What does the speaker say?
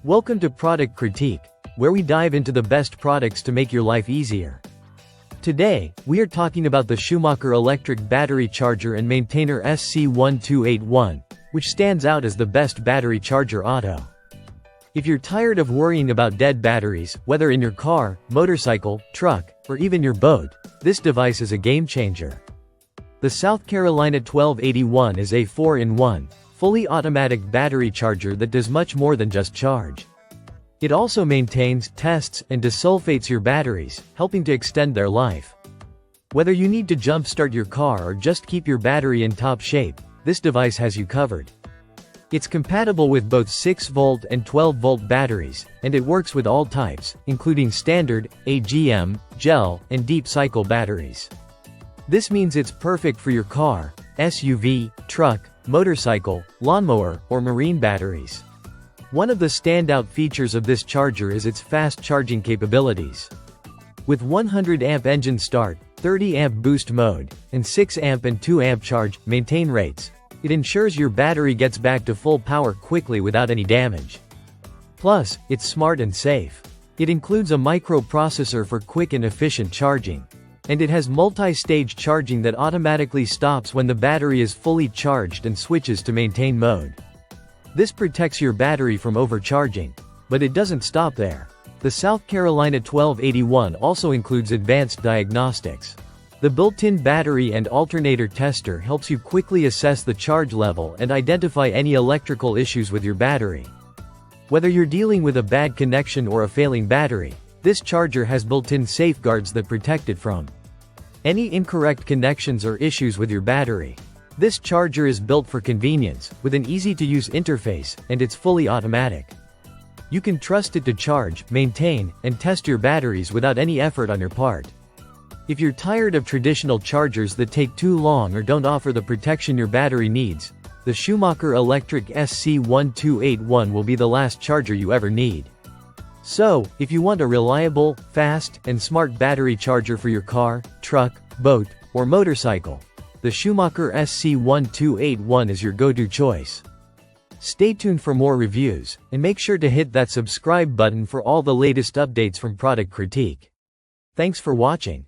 Welcome to Product Critique, where we dive into the best products to make your life easier. Today, we are talking about the Schumacher electric battery charger and maintainer SC1281, which stands out as the best battery charger auto. If you're tired of worrying about dead batteries, whether in your car, motorcycle, truck, or even your boat, this device is a game changer. The South Carolina 1281 is a 4-in-1, fully automatic battery charger that does much more than just charge. It also maintains, tests, and desulfates your batteries, helping to extend their life. Whether you need to jump-start your car or just keep your battery in top shape, this device has you covered. It's compatible with both 6-volt and 12-volt batteries, and it works with all types, including standard, AGM, gel, and deep cycle batteries. This means it's perfect for your car, SUV, truck, motorcycle, lawnmower, or marine batteries. One of the standout features of this charger is its fast charging capabilities. With 100 amp engine start, 30 amp boost mode, and 6 amp and 2 amp charge, maintain rates, it ensures your battery gets back to full power quickly without any damage. Plus, it's smart and safe. It includes a microprocessor for quick and efficient charging. And it has multi-stage charging that automatically stops when the battery is fully charged and switches to maintain mode. This protects your battery from overcharging. But it doesn't stop there. The South Carolina 1281 also includes advanced diagnostics. The built-in battery and alternator tester helps you quickly assess the charge level and identify any electrical issues with your battery. Whether you're dealing with a bad connection or a failing battery, this charger has built-in safeguards that protect it from any incorrect connections or issues with your battery. This charger is built for convenience, with an easy-to-use interface, and it's fully automatic. You can trust it to charge, maintain, and test your batteries without any effort on your part. If you're tired of traditional chargers that take too long or don't offer the protection your battery needs, the Schumacher electric SC1281 will be the last charger you ever need. So, if you want a reliable, fast, and smart battery charger for your car, truck, boat, or motorcycle, the Schumacher SC1281 is your go-to choice. Stay tuned for more reviews, and make sure to hit that subscribe button for all the latest updates from Product Critique. Thanks for watching.